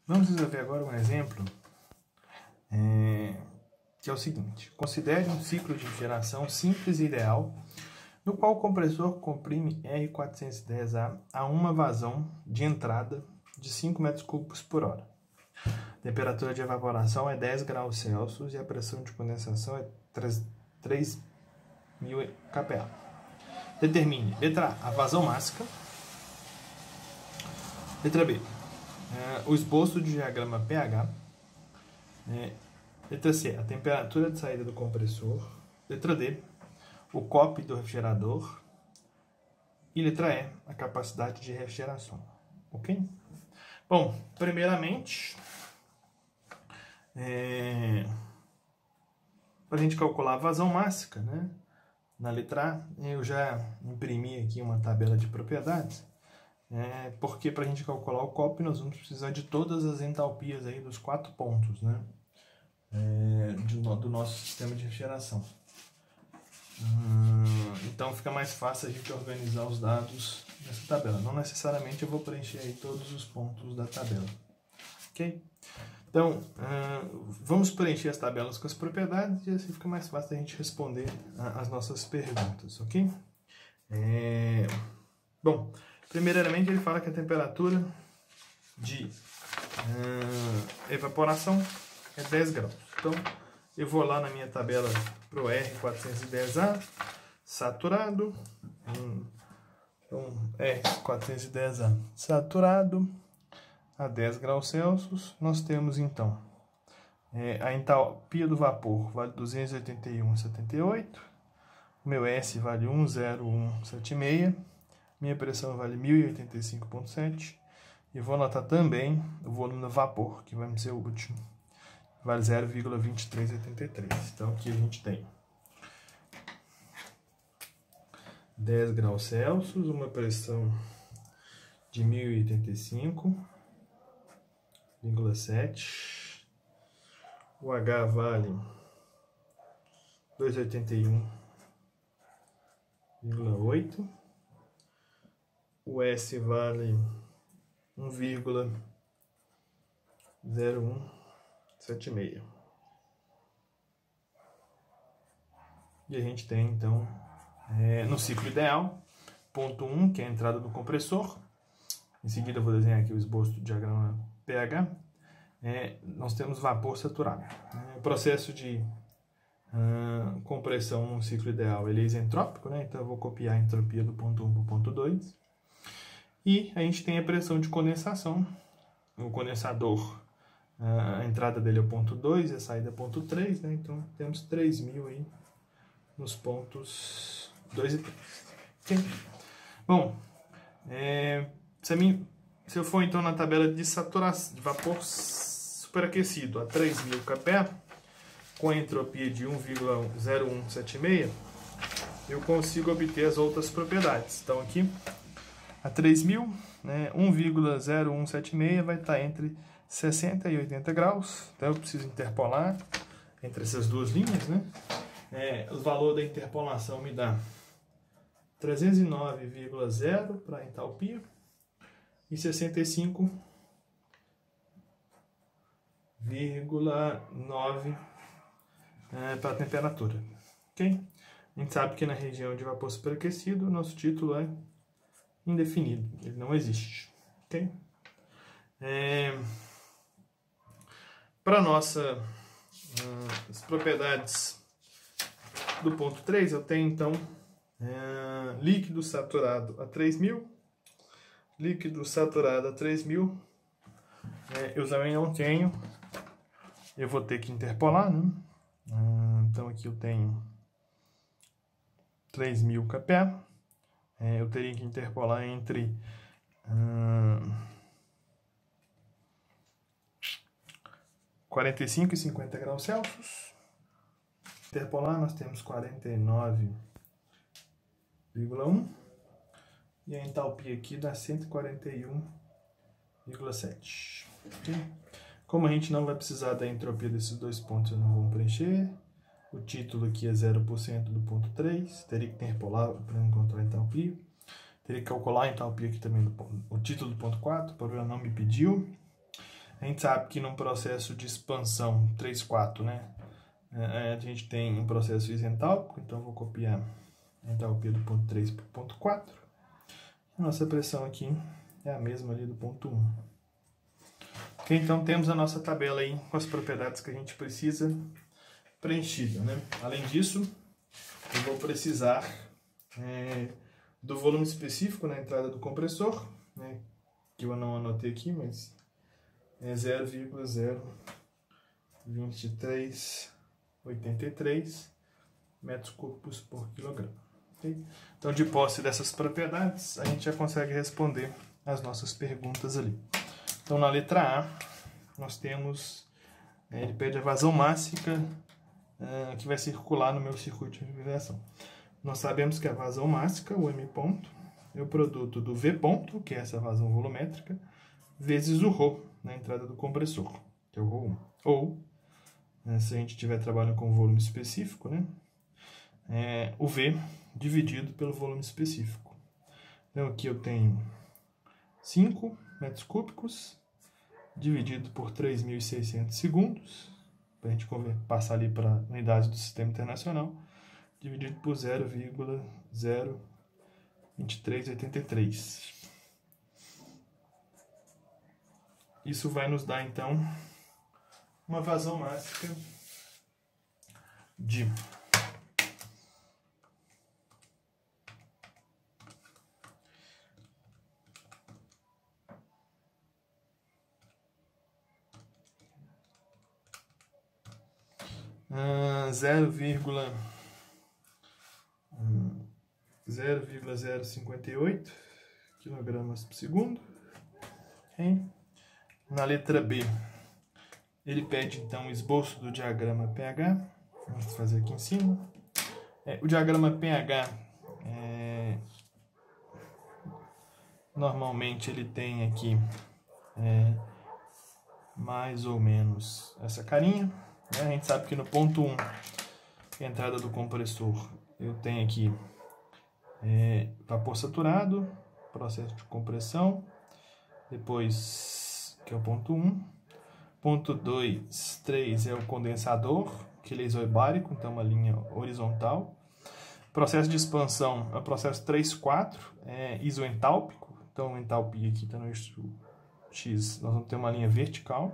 Vamos resolver agora um exemplo que é o seguinte. Considere um ciclo de refrigeração simples e ideal, no qual o compressor comprime R410A a uma vazão de entrada de 5 metros cúbicos por hora. A temperatura de evaporação é 10 graus Celsius e a pressão de condensação é 3.000 kPa. Determine, letra A, a vazão máxima. Letra B, o esboço do diagrama pH. Letra C, a temperatura de saída do compressor. Letra D, o COP do refrigerador. E letra E, a capacidade de refrigeração. Ok? Bom, primeiramente, para a gente calcular a vazão máxima, né? Na letra A, eu já imprimi aqui uma tabela de propriedades, porque para a gente calcular o COP nós vamos precisar de todas as entalpias aí dos 4 pontos, né? Do nosso sistema de refrigeração. Então fica mais fácil a gente organizar os dados nessa tabela. Não necessariamente eu vou preencher aí todos os pontos da tabela. Ok? Então, vamos preencher as tabelas com as propriedades e assim fica mais fácil a gente responder as nossas perguntas, ok? Bom, primeiramente ele fala que a temperatura de evaporação é 10 graus. Então, eu vou lá na minha tabela para o R410A, saturado. Então, R410A saturado a 10 graus Celsius. Nós temos, então, a entalpia do vapor vale 281,78. O meu S vale 10176. Minha pressão vale 1085,7. E vou anotar também o volume do vapor, que vai ser o último. Vale 0,2383. Então, aqui a gente tem 10 graus Celsius, uma pressão de 1085,7. O H vale 281,8. O S vale 1,0176. E a gente tem, então, no ciclo ideal, ponto 1, que é a entrada do compressor. Em seguida, eu vou desenhar aqui o esboço do diagrama pH. Nós temos vapor saturado. O processo de compressão no ciclo ideal ele é isentrópico, né? Então eu vou copiar a entropia do ponto 1 para o ponto 2. E a gente tem a pressão de condensação. O condensador, a entrada dele é o ponto 2 e a saída é o ponto 3, né? Então temos 3.000 aí nos pontos 2 e 3. Okay? Bom, se eu for então na tabela de saturação de vapor superaquecido a 3.000 kPa, com a entropia de 1,0176, eu consigo obter as outras propriedades. Então aqui, a 3.000, né, 1,0176 vai estar entre 60 e 80 graus. Então eu preciso interpolar entre essas duas linhas, né? O valor da interpolação me dá 309,0 para a entalpia e 65,9 para a temperatura. Ok? A gente sabe que na região de vapor superaquecido, o nosso título é indefinido, ele não existe. Ok? Para as propriedades do ponto 3, eu tenho então líquido saturado a 3.000, líquido saturado a 3.000, eu também não tenho, eu vou ter que interpolar, né? Então aqui eu tenho 3.000 kPa, eu teria que interpolar entre 45 e 50 graus Celsius. Interpolar nós temos 49,1 e a entalpia aqui dá 141,7. Okay? Como a gente não vai precisar da entropia desses dois pontos, eu não vou preencher. O título aqui é 0% do ponto 3, teria que interpolar para encontrar a entalpia. Teria que calcular a entalpia aqui também, o título do ponto 4, o problema não me pediu. A gente sabe que num processo de expansão 3,4, né? A gente tem um processo isentálpico, então eu vou copiar a entalpia do ponto 3 para o ponto 4. Nossa pressão aqui é a mesma ali do ponto 1. Ok, então temos a nossa tabela aí com as propriedades que a gente precisa preenchida, né? Além disso, eu vou precisar do volume específico na entrada do compressor, né? Que eu não anotei aqui, mas é 0,02383 metros cúbicos por quilograma. Okay? Então, de posse dessas propriedades, a gente já consegue responder as nossas perguntas ali. Então, na letra A, nós temos, ele pede a vazão mássica que vai circular no meu circuito de refrigeração. Nós sabemos que a vazão mássica, o M ponto, é o produto do V ponto, que é essa vazão volumétrica, vezes o ρ na entrada do compressor, que é o ρ1. Ou, se a gente estiver trabalhando com volume específico, né, o V dividido pelo volume específico. Então, aqui eu tenho 5 metros cúbicos dividido por 3.600 segundos, para a gente passar ali para unidades do sistema internacional, dividido por 0,02383. Isso vai nos dar, então, uma vazão mássica de 0,058 kg por segundo. Okay. Na letra B, ele pede então o esboço do diagrama pH. Vamos fazer aqui em cima. O diagrama pH, normalmente ele tem aqui mais ou menos essa carinha. A gente sabe que no ponto 1, que é a entrada do compressor, eu tenho aqui vapor saturado, processo de compressão, depois, que é o ponto 1. Ponto 2, 3 é o condensador, que ele é isobárico, então uma linha horizontal. Processo de expansão é o processo 3,4, isoentálpico, então a entalpia aqui está no eixo X, nós vamos ter uma linha vertical.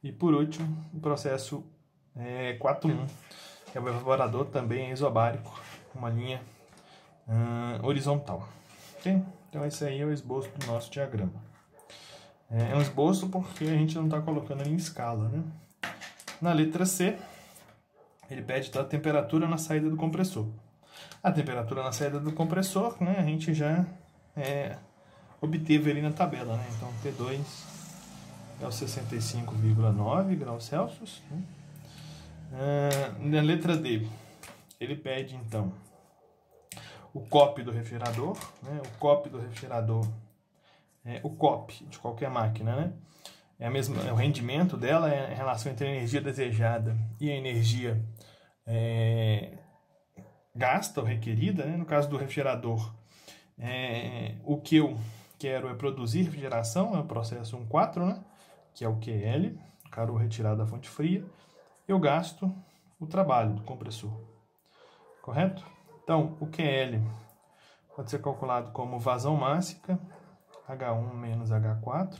E por último, o processo 4,1, que é o evaporador, também é isobárico, uma linha horizontal. Okay? Então esse aí é o esboço do nosso diagrama. É um esboço porque a gente não está colocando em escala, né? Na letra C, ele pede a temperatura na saída do compressor. A temperatura na saída do compressor, né, a gente já obteve ali na tabela, né? Então T2 é o 65,9 graus Celsius. Né? Na letra D, ele pede então o COP do refrigerador, né? O COP do refrigerador, o COP de qualquer máquina, né? O rendimento dela é a relação entre a energia desejada e a energia gasta ou requerida, né? No caso do refrigerador, o que eu quero é produzir refrigeração, é o processo 1,4, né? Que é o QL, calor retirado da fonte fria. Eu gasto o trabalho do compressor, correto? Então, o QL pode ser calculado como vazão mássica, H1 menos H4,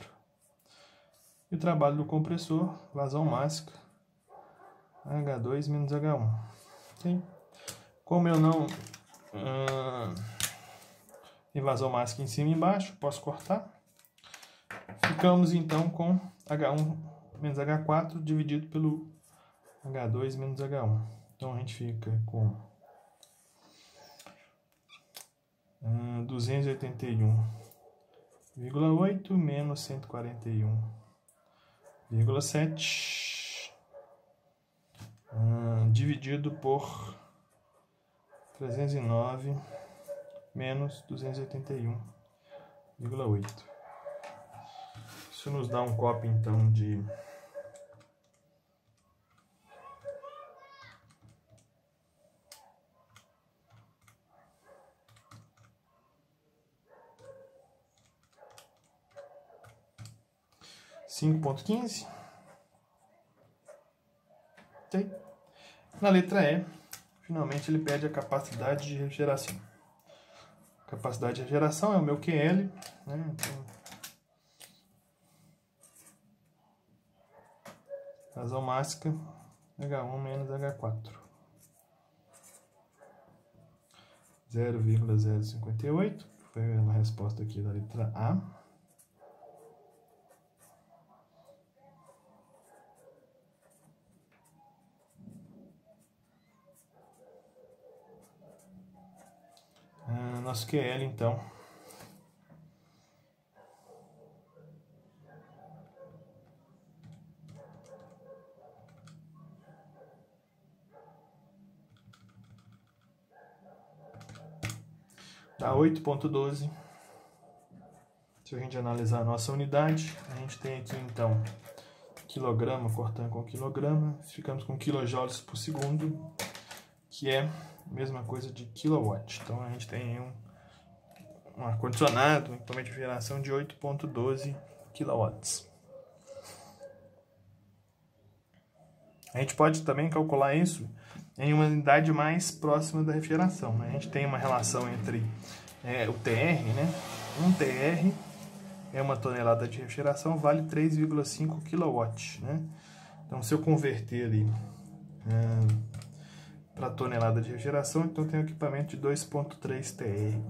e o trabalho do compressor, vazão mássica, H2 menos H1. Okay? Como eu não tem vazão mássica em cima e embaixo, posso cortar. Ficamos então com H1 menos H4 dividido pelo H2 menos H1. Então a gente fica com 281,8 menos 141,7 dividido por 309 menos 281,8. Isso nos dá um COP então de 5 5,15. Ok. Na letra E, finalmente ele pede a capacidade de refrigeração. Capacidade de refrigeração é o meu QL, né? Então, razão máxima H1 menos H4. 0,058, foi a resposta aqui da letra A. Nosso QL, então, dá 8,12. Se a gente analisar a nossa unidade, a gente tem aqui, então, quilograma cortando com quilograma, ficamos com quilojoules por segundo, que é a mesma coisa de kilowatt. Então, a gente tem um ar-condicionado, um equipamento de refrigeração de 8,12 kW. A gente pode também calcular isso em uma unidade mais próxima da refrigeração, né? A gente tem uma relação entre o TR, né? Um TR é uma tonelada de refrigeração, vale 3,5 kW, né? Então, se eu converter ali para tonelada de refrigeração, então tem um equipamento de 2,3 TR.